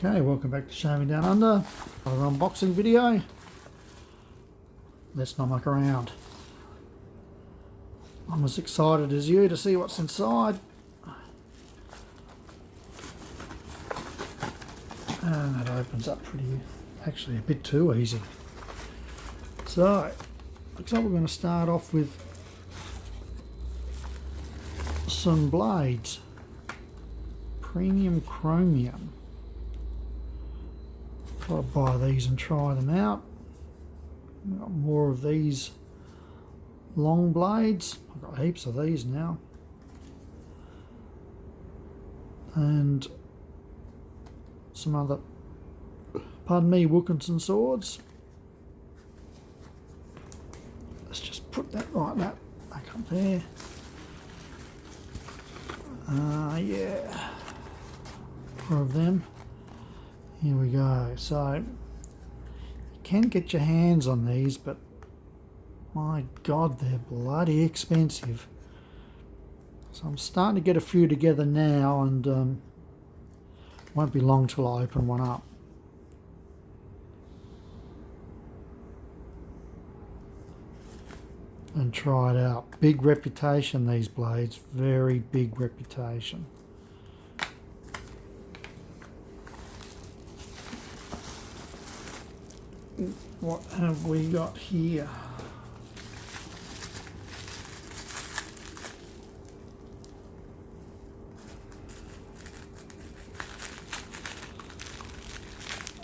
Okay, welcome back to Shaving Down Under. Another unboxing video. Let's not muck around. I'm as excited as you to see what's inside. And that opens up actually a bit too easy. So, looks like we're going to start off with some blades. Premium chromium. I'll buy these and try them out. I've got more of these long blades. I've got heaps of these now. And some other, pardon me, Wilkinson swords. Let's just put that back up there. Yeah, more of them. Here we go. So you can get your hands on these, but my God, they're bloody expensive. So I'm starting to get a few together now, and won't be long till I open one up. And try it out. Big reputation, these blades. Very big reputation. What have we got here?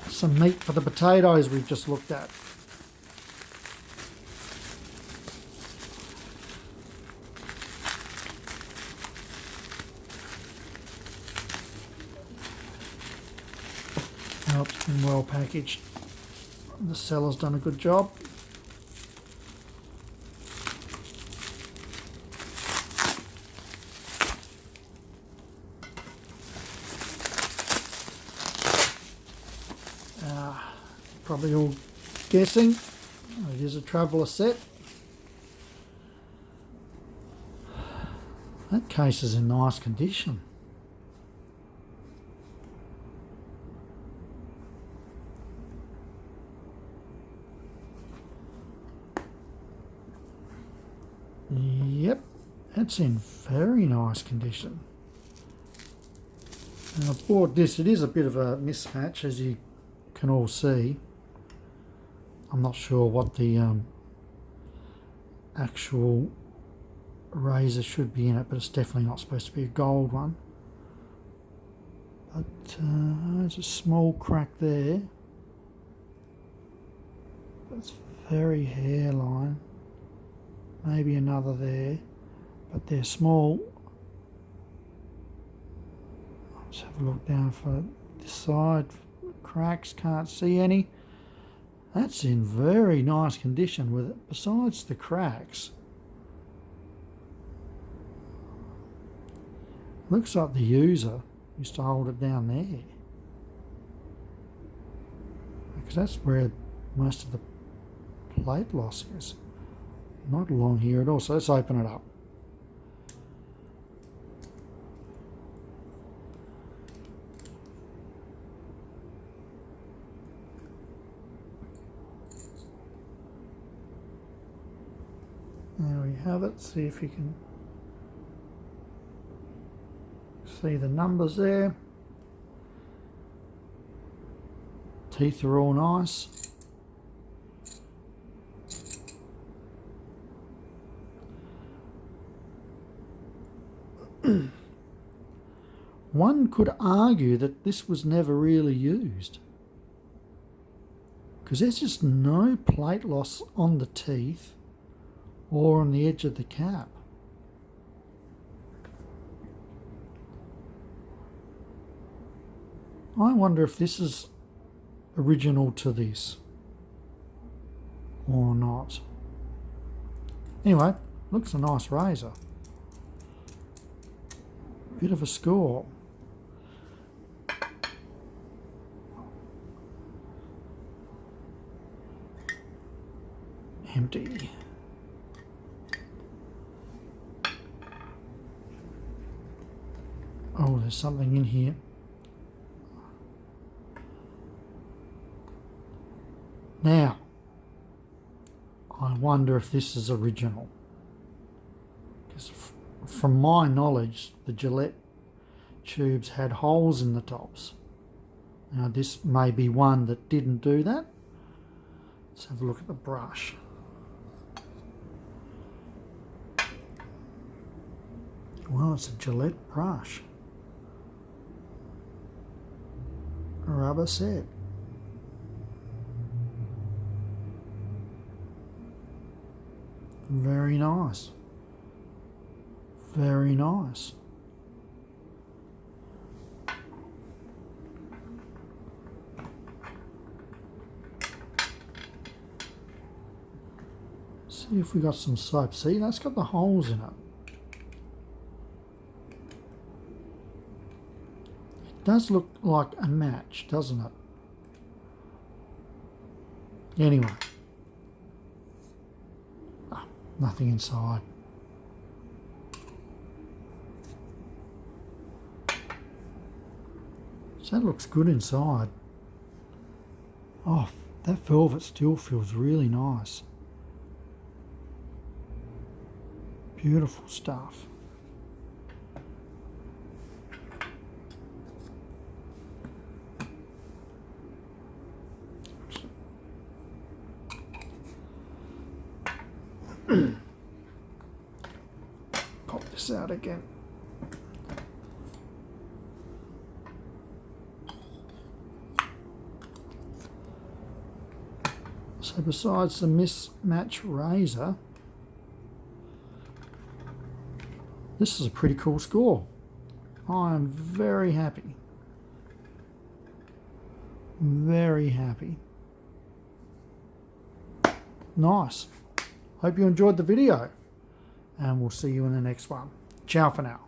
Some meat for the potatoes we've just looked at. Oh, it's been well packaged. The seller's done a good job. Probably all guessing, it is a traveller set. That case is in nice condition. Yep, that's in very nice condition. And I bought this. It is a bit of a mismatch, as you can all see. I'm not sure what the actual razor should be in it, but it's definitely not supposed to be a gold one. But there's a small crack there. That's very hairline. Maybe another there, but they're small. Let's have a look down for this side. Cracks, can't see any. That's in very nice condition with it, besides the cracks. Looks like the user used to hold it down there, because that's where most of the plate loss is. Not along here at all, so let's open it up. There we have it. See if you can see the numbers there. Teeth are all nice. One could argue that this was never really used, because there's just no plate loss on the teeth or on the edge of the cap. I wonder if this is original to this or not. Anyway, looks a nice razor. Bit of a score. Empty. Oh, there's something in here. Now, I wonder if this is original. Because from my knowledge, the Gillette tubes had holes in the tops. Now this may be one that didn't do that. Let's have a look at the brush. Well, it's a Gillette brush. A rubber set. Very nice. Very nice. See if we got some soap. See, that's got the holes in it. It does look like a match, doesn't it? Anyway. Oh, nothing inside. So that looks good inside. Oh, that velvet still feels really nice. Beautiful stuff. Pop this out again. So besides the mismatch razor, this is a pretty cool score. I am very happy. Very happy. Nice. Hope you enjoyed the video, and we'll see you in the next one. Ciao for now.